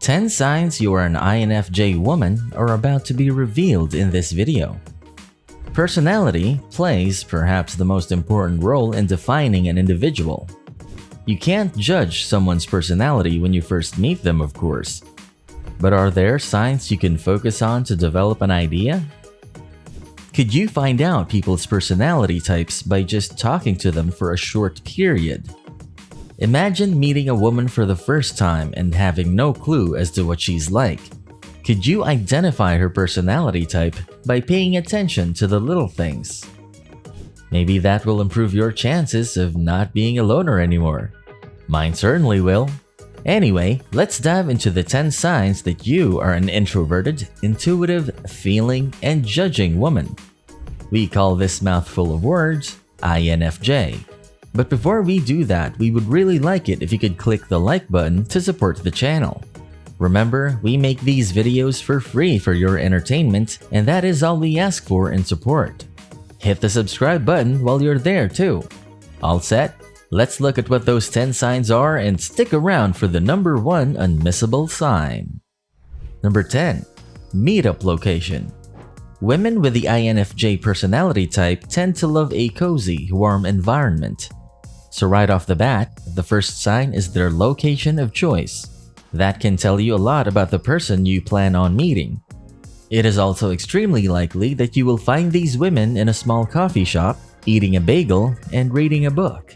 10 signs you are an INFJ woman are about to be revealed in this video. Personality plays perhaps the most important role in defining an individual. You can't judge someone's personality when you first meet them, of course. But are there signs you can focus on to develop an idea? Could you find out people's personality types by just talking to them for a short period? Imagine meeting a woman for the first time and having no clue as to what she's like. Could you identify her personality type by paying attention to the little things? Maybe that will improve your chances of not being a loner anymore. Mine certainly will. Anyway, let's dive into the 10 signs that you are an introverted, intuitive, feeling, and judging woman. We call this mouthful of words INFJ. But before we do that, we would really like it if you could click the like button to support the channel. Remember, we make these videos for free for your entertainment, and that is all we ask for in support. Hit the subscribe button while you're there too. All set? Let's look at what those 10 signs are and stick around for the number 1 unmissable sign. Number 10. Meetup location. Women with the INFJ personality type tend to love a cozy, warm environment. So right off the bat, the first sign is their location of choice. That can tell you a lot about the person you plan on meeting. It is also extremely likely that you will find these women in a small coffee shop, eating a bagel, and reading a book.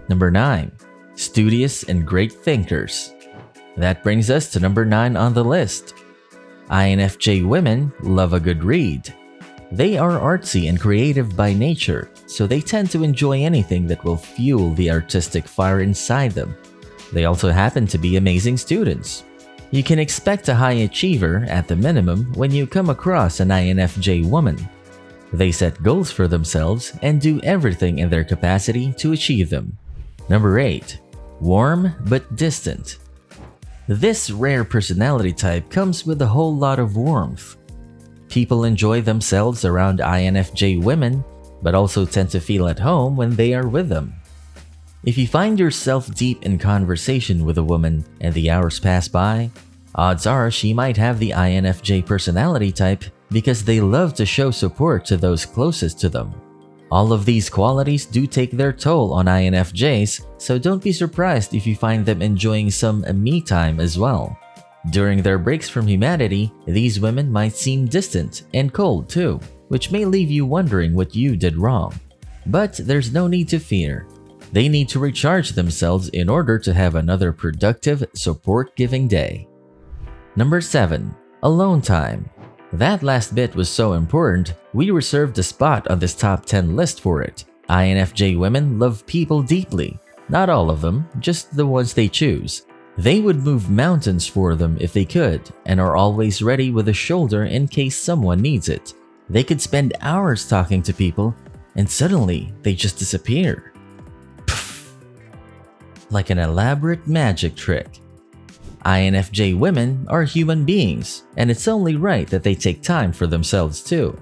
Number 9. Studious and great thinkers. That brings us to number 9 on the list. INFJ women love a good read. They are artsy and creative by nature, so they tend to enjoy anything that will fuel the artistic fire inside them. They also happen to be amazing students. You can expect a high achiever at the minimum when you come across an INFJ woman. They set goals for themselves and do everything in their capacity to achieve them. Number 8. Warm but distant. This rare personality type comes with a whole lot of warmth. People enjoy themselves around INFJ women, but also tend to feel at home when they are with them. If you find yourself deep in conversation with a woman and the hours pass by, odds are she might have the INFJ personality type because they love to show support to those closest to them. All of these qualities do take their toll on INFJs, so don't be surprised if you find them enjoying some me time as well. During their breaks from humanity, these women might seem distant and cold too, which may leave you wondering what you did wrong. But there's no need to fear. They need to recharge themselves in order to have another productive, support-giving day. Number 7. Alone time. That last bit was so important, we reserved a spot on this top 10 list for it. INFJ women love people deeply. Not all of them, just the ones they choose. They would move mountains for them if they could, and are always ready with a shoulder in case someone needs it. They could spend hours talking to people, and suddenly they just disappear. Pfft. Like an elaborate magic trick. INFJ women are human beings, and it's only right that they take time for themselves too.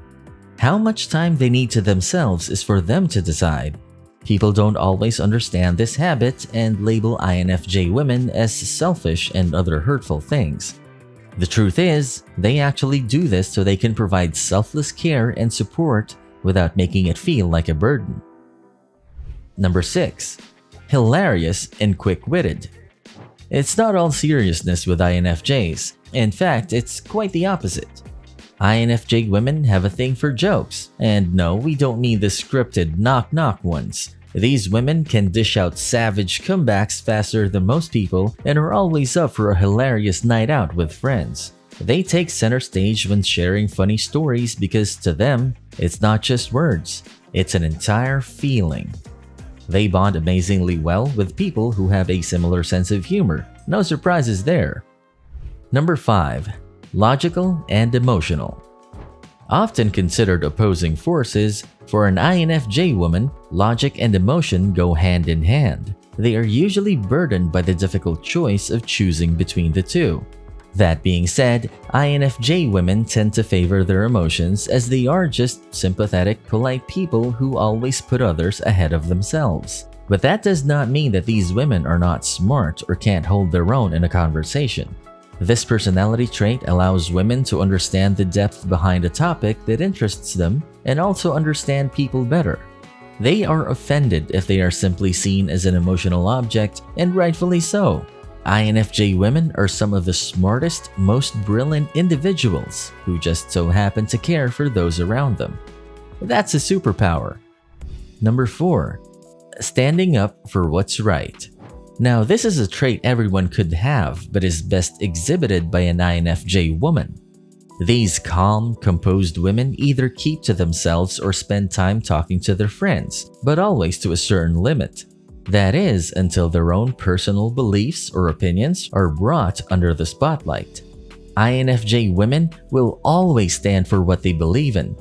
How much time they need to themselves is for them to decide. People don't always understand this habit and label INFJ women as selfish and other hurtful things. The truth is, they actually do this so they can provide selfless care and support without making it feel like a burden. Number 6. Hilarious and quick-witted. It's not all seriousness with INFJs. In fact, it's quite the opposite. INFJ women have a thing for jokes, and no, we don't mean the scripted knock-knock ones. These women can dish out savage comebacks faster than most people and are always up for a hilarious night out with friends. They take center stage when sharing funny stories because to them, it's not just words, it's an entire feeling. They bond amazingly well with people who have a similar sense of humor. No surprises there. Number 5. Logical and emotional. Often considered opposing forces, for an INFJ woman, logic and emotion go hand in hand. They are usually burdened by the difficult choice of choosing between the two. That being said, INFJ women tend to favor their emotions as they are just sympathetic, polite people who always put others ahead of themselves. But that does not mean that these women are not smart or can't hold their own in a conversation. This personality trait allows women to understand the depth behind a topic that interests them and also understand people better. They are offended if they are simply seen as an emotional object, and rightfully so. INFJ women are some of the smartest, most brilliant individuals who just so happen to care for those around them. That's a superpower. Number 4. Standing up for what's right. Now, this is a trait everyone could have, but is best exhibited by an INFJ woman. These calm, composed women either keep to themselves or spend time talking to their friends, but always to a certain limit. That is, until their own personal beliefs or opinions are brought under the spotlight. INFJ women will always stand for what they believe in.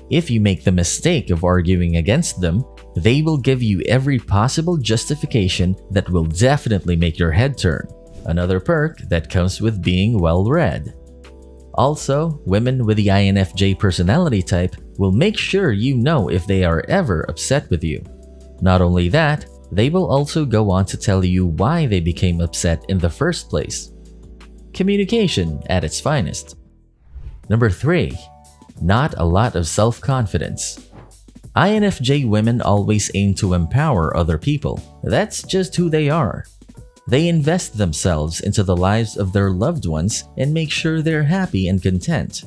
If you make the mistake of arguing against them, they will give you every possible justification that will definitely make your head turn. Another perk that comes with being well-read. Also, women with the INFJ personality type will make sure you know if they are ever upset with you. Not only that, they will also go on to tell you why they became upset in the first place. Communication at its finest. Number 3. Not a lot of self-confidence. INFJ women always aim to empower other people. That's just who they are. They invest themselves into the lives of their loved ones and make sure they're happy and content.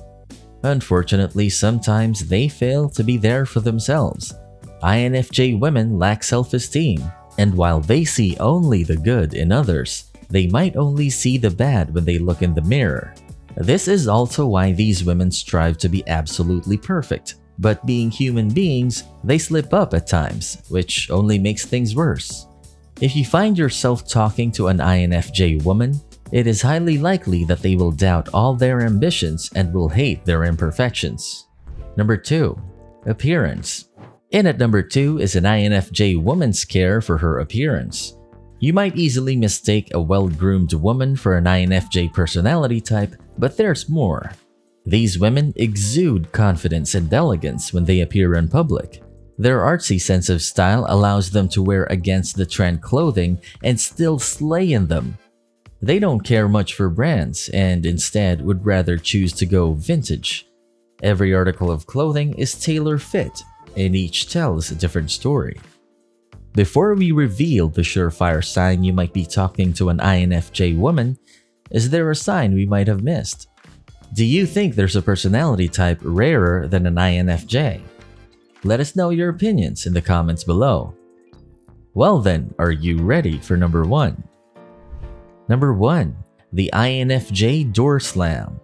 Unfortunately, sometimes they fail to be there for themselves. INFJ women lack self-esteem, and while they see only the good in others, they might only see the bad when they look in the mirror. This is also why these women strive to be absolutely perfect. But being human beings, they slip up at times, which only makes things worse. If you find yourself talking to an INFJ woman, it is highly likely that they will doubt all their ambitions and will hate their imperfections. Number 2. Appearance. In at number 2 is an INFJ woman's care for her appearance. You might easily mistake a well-groomed woman for an INFJ personality type, but there's more. These women exude confidence and elegance when they appear in public. Their artsy sense of style allows them to wear against-the-trend clothing and still slay in them. They don't care much for brands and instead would rather choose to go vintage. Every article of clothing is tailor-fit, and each tells a different story. Before we reveal the surefire sign you might be talking to an INFJ woman, is there a sign we might have missed? Do you think there's a personality type rarer than an INFJ? Let us know your opinions in the comments below. Well then, are you ready for number 1? Number 1. The INFJ door slam.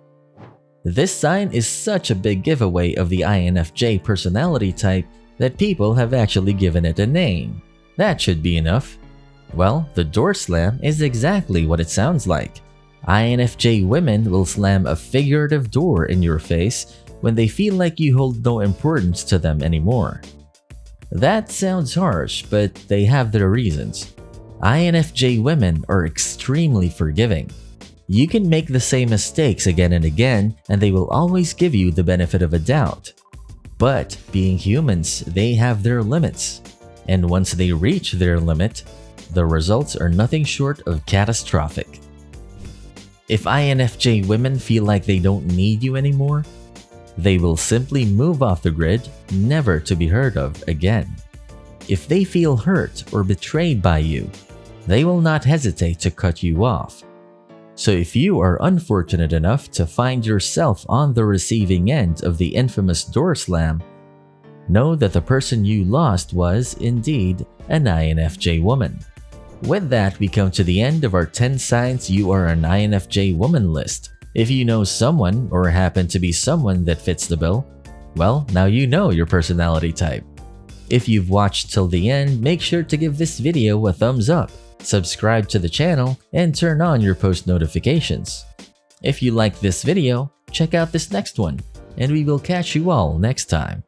This sign is such a big giveaway of the INFJ personality type that people have actually given it a name. That should be enough. Well, the door slam is exactly what it sounds like. INFJ women will slam a figurative door in your face when they feel like you hold no importance to them anymore. That sounds harsh, but they have their reasons. INFJ women are extremely forgiving. You can make the same mistakes again and again, and they will always give you the benefit of a doubt. But being humans, they have their limits. And once they reach their limit, the results are nothing short of catastrophic. If INFJ women feel like they don't need you anymore, they will simply move off the grid, never to be heard of again. If they feel hurt or betrayed by you, they will not hesitate to cut you off. So if you are unfortunate enough to find yourself on the receiving end of the infamous door slam, know that the person you lost was, indeed, an INFJ woman. With that, we come to the end of our 10 signs you are an INFJ woman list. If you know someone or happen to be someone that fits the bill, well, now you know your personality type. If you've watched till the end, make sure to give this video a thumbs up, subscribe to the channel, and turn on your post notifications. If you like this video, check out this next one, and we will catch you all next time.